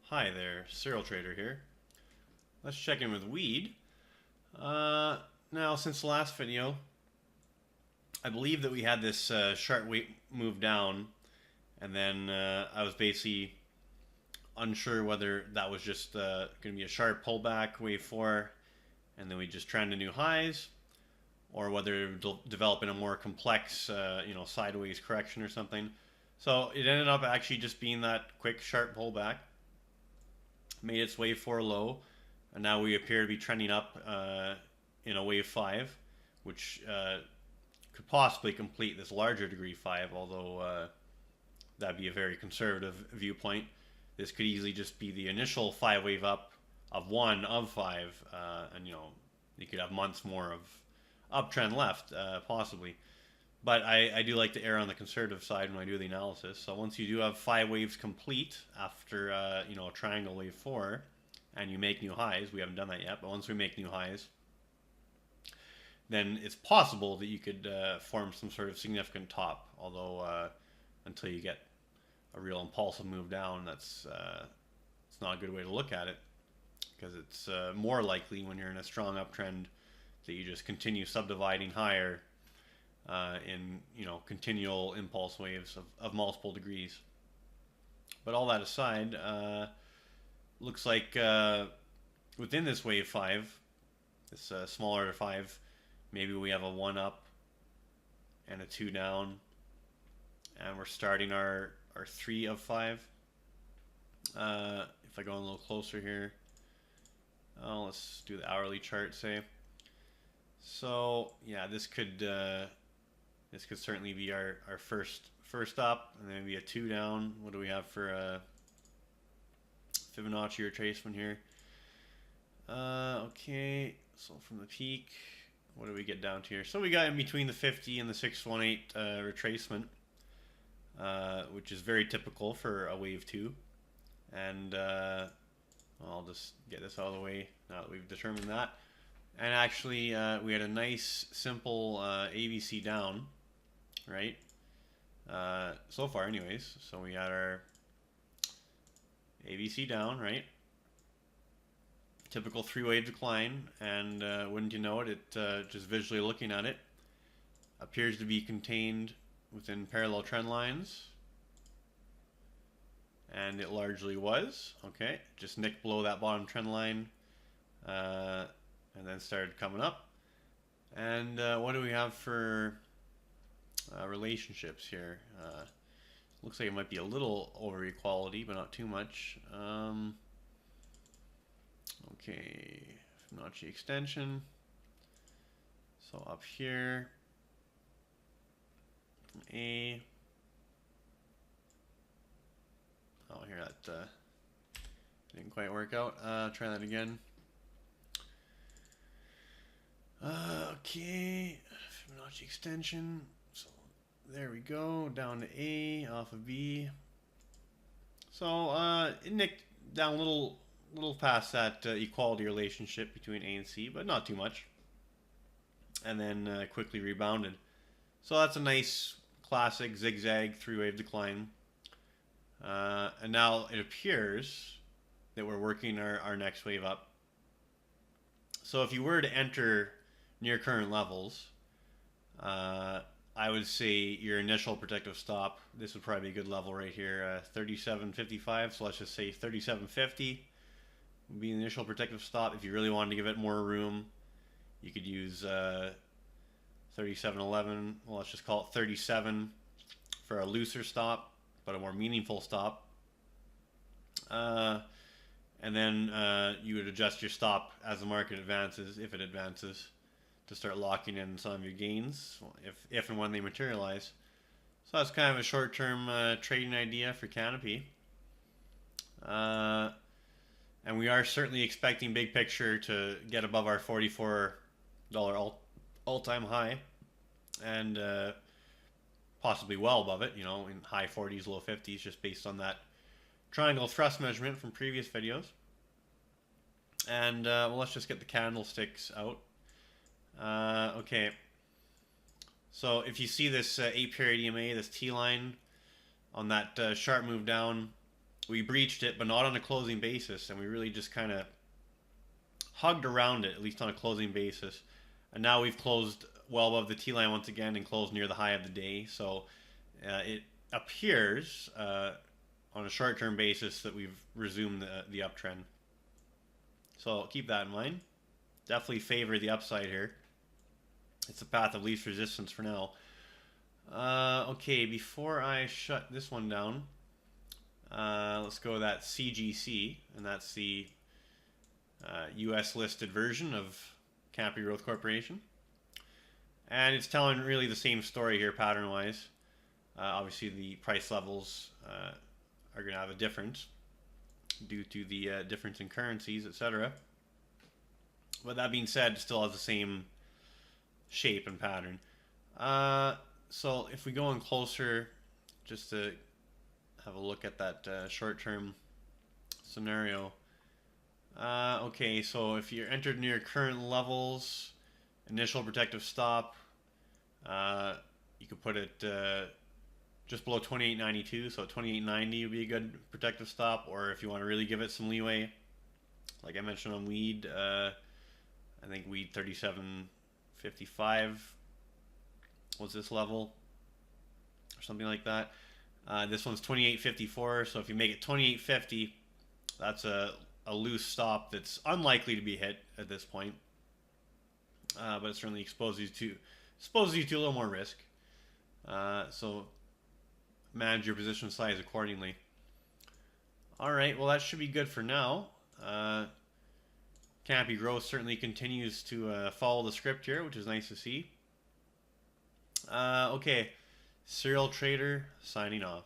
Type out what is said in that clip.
Hi there, Serial Trader here. Let's check in with weed. Now, since the last video, I believe that we had this sharp weight move down, and then I was basically unsure whether that was just going to be a sharp pullback, wave 4, and then we just trend to new highs, or whether it would develop in a more complex, sideways correction or something. So it ended up actually just being that quick, sharp pullback, made its wave 4 low, and now we appear to be trending up in a wave 5, which could possibly complete this larger degree 5, although that'd be a very conservative viewpoint. This could easily just be the initial 5 wave up of 1 of 5, and you could have months more of uptrend left, possibly. But I do like to err on the conservative side when I do the analysis. So once you do have 5 waves complete after a triangle wave 4, and you make new highs, we haven't done that yet, but once we make new highs, then it's possible that you could form some sort of significant top. Although until you get a real impulsive move down, it's not a good way to look at it, because it's more likely when you're in a strong uptrend that you just continue subdividing higher in continual impulse waves of multiple degrees. But all that aside, looks like within this wave 5, this smaller 5, maybe we have a 1 up and a 2 down, and we're starting our 3 of 5. If I go a little closer here, let's do the hourly chart, say. So yeah, this could certainly be our first up, and then maybe a 2 down. What do we have for a Fibonacci retracement here? Okay, so from the peak, what do we get down to here? So we got in between the 50 and the 618 retracement, which is very typical for a wave 2. And I'll just get this out of the way now that we've determined that. And actually, we had a nice, simple ABC down, right? So far, anyways. So we had our ABC down, right? Typical 3-wave decline, and wouldn't you know it, just visually looking at it, appears to be contained within parallel trend lines. And it largely was. Okay, just nicked below that bottom trend line. And then started coming up. And what do we have for relationships here? Looks like it might be a little over equality, but not too much. Okay, Fibonacci extension. So up here, from A. Oh, here that didn't quite work out. Try that again. Okay, Fibonacci extension. So there we go, down to A off of B. So it nicked down a little past that equality relationship between A and C, but not too much. And then quickly rebounded. So that's a nice classic zigzag 3-wave decline. And now it appears that we're working our next wave up. So if you were to enter near current levels, I would say your initial protective stop, this would probably be a good level right here, 37.55. So let's just say 37.50 would be the initial protective stop. If you really wanted to give it more room, you could use 37.11. Well, let's just call it 37 for a looser stop, but a more meaningful stop. And then you would adjust your stop as the market advances, if it advances, to start locking in some of your gains if and when they materialize. So that's kind of a short-term trading idea for Canopy. And we are certainly expecting big picture to get above our $44 all-time high, and possibly well above it, in high 40s, low 50s, just based on that triangle thrust measurement from previous videos. And well, let's just get the candlesticks out. Okay, so if you see this 8-period EMA, this T line on that sharp move down, we breached it, but not on a closing basis, and we really just kind of hugged around it, at least on a closing basis. And now we've closed well above the T line once again and closed near the high of the day. So it appears on a short-term basis that we've resumed the uptrend. So keep that in mind. Definitely favor the upside here. It's the path of least resistance for now. Okay, before I shut this one down, let's go to that CGC, and that's the US listed version of Canopy Growth Corporation. And it's telling really the same story here pattern wise. Obviously the price levels are going to have a difference due to the difference in currencies, etc. But that being said, it still has the same shape and pattern. So if we go in closer, just to have a look at that short-term scenario. Okay, so if you're entered near current levels, initial protective stop, you could put it just below 28.92, so 28.90 would be a good protective stop. Or if you want to really give it some leeway, like I mentioned on weed, I think weed 37.55 was this level or something like that. This one's 28.54, so if you make it 28.50, that's a loose stop that's unlikely to be hit at this point, but it certainly exposes you to a little more risk. So manage your position size accordingly. All right, well that should be good for now. Canopy Growth certainly continues to follow the script here, which is nice to see. Okay, Serial Trader signing off.